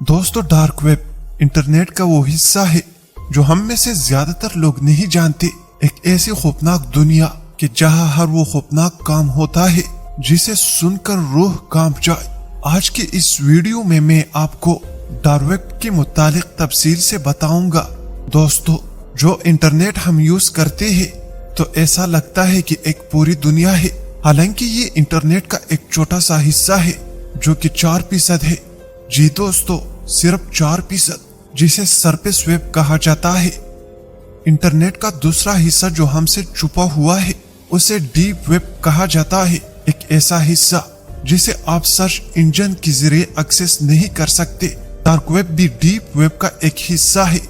दोस्तों, dark web internet का वो हिस्सा है जो हम में से ज्यादातर लोग नहीं जानते। एक ऐसी खौफनाक दुनिया कि जहां हर वो खौफनाक काम होता है जिसे सुनकर रूह कांप जाए। आज की इस वीडियो में मैं आपको डार्क वेब के मुतालिक तफसील से बताऊंगा। दोस्तों, जो इंटरनेट हम यूज करते हैं तो ऐसा लगता है कि एक पूरी दुनिया है, हालांकि ये इंटरनेट का एक छोटा सा हिस्सा है जो कि 4% है। जी दोस्तों, सिर्फ 4%, जिसे सरफेस वेब कहा जाता है। इंटरनेट का दूसरा हिस्सा जो हमसे छुपा हुआ है उसे डीप वेब कहा जाता है। एक ऐसा हिस्सा जिसे आप सर्च इंजन के जरिए एक्सेस नहीं कर सकते। डार्क वेब भी डीप वेब का एक हिस्सा है।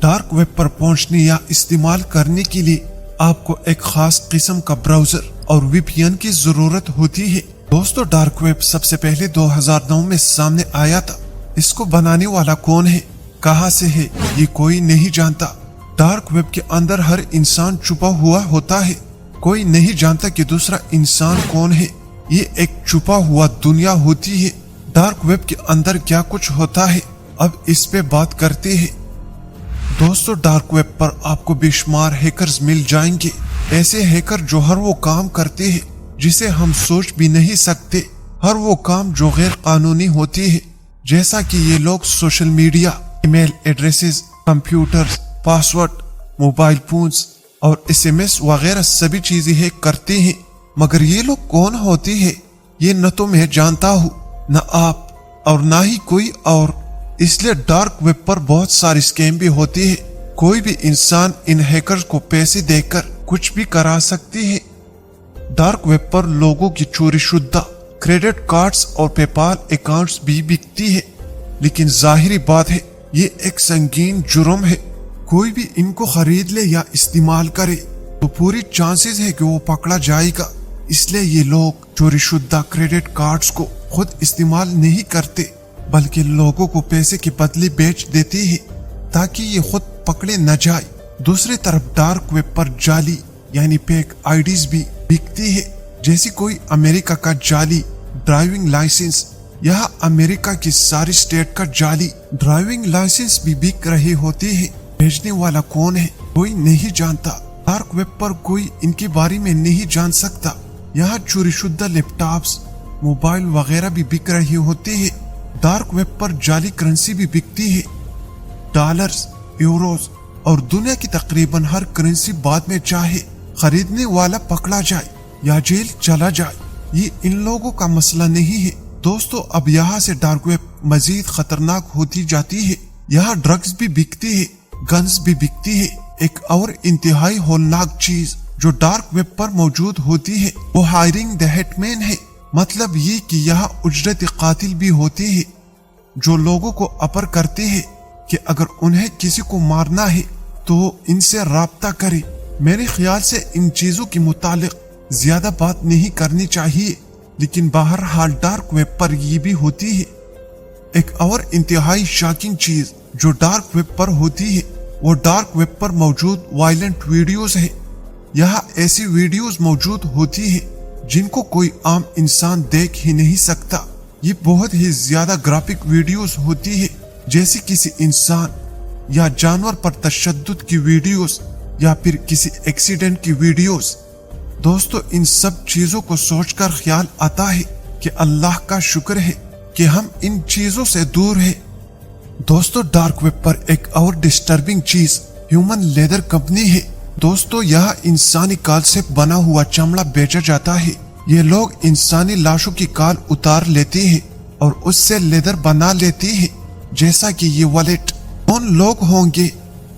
डार्क वेब पर पहुंचने या इस्तेमाल करने के लिए आपको एक खास किस्म का ब्राउजर और VPN की जरूरत होती है। दोस्तों, डार्क वेब सबसे पहले 2009 में सामने आया था। इसको बनाने वाला कौन है, कहां से है, ये कोई नहीं जानता। डार्क वेब के अंदर हर इंसान छुपा हुआ होता है। कोई नहीं जानता कि दूसरा इंसान कौन है। ये एक छुपा हुआ दुनिया होती है। डार्क वेब के अंदर क्या कुछ होता है, अब इस पे बात करते हैं। दोस्तों, डार्क वेब पर आपको बेशुमार हैकर्स मिल जाएंगे। ऐसे हैकर जो हर वो काम करते हैं जिसे हम सोच भी नहीं सकते। हर वो काम जो गैर कानूनी होती है, जैसा कि ये लोग social media, email addresses, computers, password, mobile phones और SMS वगैरह सभी चीजें हैक करते हैं। मगर ये लोग कौन होते हैं, ये न तो मैं जानता हूँ, न आप, और न ही कोई और। इसलिए डार्क वेब पर बहुत सारे स्कैम भी होते हैं। कोई भी इंसान इन हैकर्स को पैसे देकर कुछ भी करा सकती है। डार्क वेब पर लोगों की चोरी शुदा क्रेडिट कार्ड्स और पेपाल अकाउंट्स भी बिकती है। लेकिन जाहिरी बात है, ये एक संगीन जुर्म है। कोई भी इनको खरीद ले या इस्तेमाल करे तो पूरी चांसेस है कि वो पकड़ा जाएगा। इसलिए ये लोग चोरी शुदा क्रेडिट कार्ड्स को खुद इस्तेमाल नहीं करते, बल्कि लोगों को पैसे के बदले बेच देती है ताकि ये खुद पकड़े न जाए। दूसरी तरफ डार्क वेब पर जाली यानी फेक आईडीज भी बिकती है। जैसे कोई अमेरिका का जाली ड्राइविंग लाइसेंस, यहाँ अमेरिका की सारी स्टेट का जाली ड्राइविंग लाइसेंस भी बिक रहे होते हैं। भेजने वाला कौन है, कोई नहीं जानता। डार्क वेब पर कोई इनके बारे में नहीं जान सकता। यहाँ चोरी शुदा लैपटॉप्स, मोबाइल वगैरह भी बिक रहे होते हैं। डार्क वेब पर जाली करेंसी भी बिकती है। डॉलर्स, यूरोस और दुनिया की तकरीबन हर करेंसी बाद में चाहे खरीदने वाला पकड़ा जाए या जेल चला जाए, ये इन लोगों का मसला नहीं है। दोस्तों, अब यहाँ से डार्क वेब मजीद खतरनाक होती जाती है। यहाँ ड्रग्स भी बिकती है, गन्स भी बिकती है। एक और इंतहाई होलनाक चीज जो डार्क वेब पर मौजूद होती है वो हायरिंग द हिटमैन है। मतलब ये कि यहाँ उजरत कातिल भी होते हैं जो लोगों को अपर करते हैं कि अगर उन्हें किसी को मारना है तो इनसे राब्ता करे। मेरे ख्याल से इन चीजों के मुतालिक ज्यादा बात नहीं करनी चाहिए, लेकिन बहरहाल डार्क वेब पर ये भी होती है। एक और इंतहाई शॉकिंग चीज जो डार्क वेब पर होती है वो डार्क वेब पर मौजूद वायलेंट वीडियोस है। यहाँ ऐसी वीडियोस मौजूद होती है जिनको कोई आम इंसान देख ही नहीं सकता। ये बहुत ही ज्यादा ग्राफिक वीडियोस होती है, जैसे किसी इंसान या जानवर पर तशद्दुद की वीडियोस या फिर किसी एक्सीडेंट की वीडियोस। दोस्तों, इन सब चीजों को सोचकर ख्याल आता है कि अल्लाह का शुक्र है कि हम इन चीजों से दूर हैं। दोस्तों, डार्क वेब पर एक और डिस्टर्बिंग चीज ह्यूमन लेदर कंपनी है। दोस्तों, यह इंसानी काल से बना हुआ चमड़ा बेचा जाता है। ये लोग इंसानी लाशों की काल उतार लेते हैं और उससे लेदर बना लेते हैं। जैसा कि ये वॉलेट, कौन लोग होंगे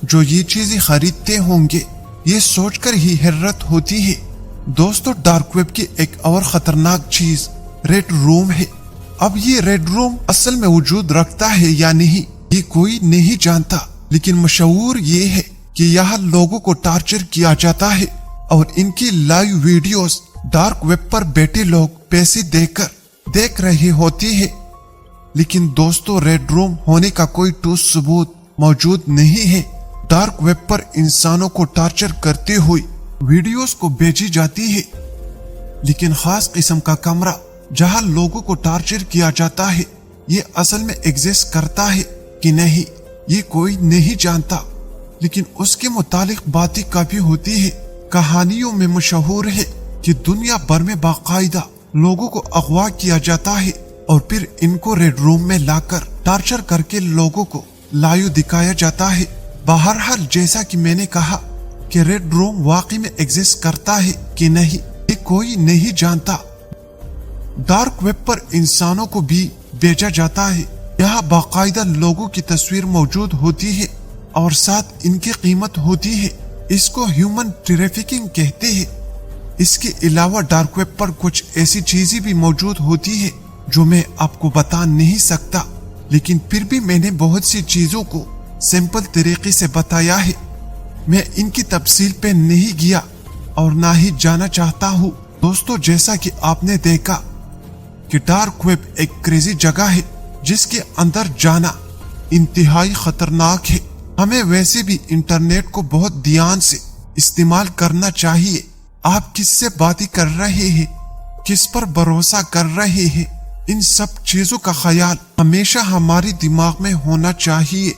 जो ये चीजें खरीदते होंगे, ये सोचकर ही हैरत होती है। दोस्तों, डार्क वेब की एक और खतरनाक चीज रेड रूम है। अब ये रेड रूम असल में वजूद रखता है या नहीं, ये कोई नहीं जानता, लेकिन मशहूर ये है कि यहाँ लोगों को टॉर्चर किया जाता है और इनकी लाइव वीडियोस डार्क वेब पर बैठे लोग पैसे देकर देख रहे होते हैं। लेकिन दोस्तों, रेड रूम होने का कोई ठोस सबूत मौजूद नहीं है। डार्क वेब पर इंसानों को टॉर्चर करते हुए वीडियोस को बेची जाती है, लेकिन खास किस्म का कमरा जहां लोगों को टॉर्चर किया जाता है یہ اصل میں ایگزسٹ کرتا ہے کہ نہیں یہ کوئی نہیں جانتا، لیکن اس کے متعلق باتیں کافی ہوتی ہے۔ کہانیوں میں مشہور ہے کہ دنیا بھر میں باقاعدہ لوگوں کو اغوا کیا جاتا ہے اور پھر ان کو ریڈ روم میں لا کر ٹارچر کر کے لوگوں کو لائیو دکھایا جاتا ہے۔ بہرحال جیسا کہ میں نے کہا کہ ریڈ روم واقعی میں ایگزسٹ کرتا ہے کہ نہیں یہ کوئی نہیں جانتا۔ ڈارک ویب پر انسانوں کو بھی بھیجا جاتا ہے، یہاں باقاعدہ لوگوں کی تصویر موجود ہوتی ہے اور ساتھ ان کی قیمت ہوتی ہے۔ اس کو ہیومن ٹریفکنگ کہتے ہیں۔ اس کے علاوہ ڈارک ویب پر کچھ ایسی چیزیں بھی موجود ہوتی ہے جو میں آپ کو بتا نہیں سکتا، لیکن پھر بھی میں نے بہت سی چیزوں کو سمپل طریقے سے بتایا ہے۔ میں ان کی تفصیل پہ نہیں گیا اور نہ ہی جانا چاہتا ہوں۔ دوستو، جیسا کہ آپ نے دیکھا کہ ڈارک ویب ایک کریزی جگہ ہے جس کے اندر جانا انتہائی خطرناک ہے۔ ہمیں ویسے بھی انٹرنیٹ کو بہت دھیان سے استعمال کرنا چاہیے۔ آپ کس سے باتیں کر رہے ہیں، کس پر بھروسہ کر رہے ہیں، ان سب چیزوں کا خیال ہمیشہ ہمارے دماغ میں ہونا چاہیے۔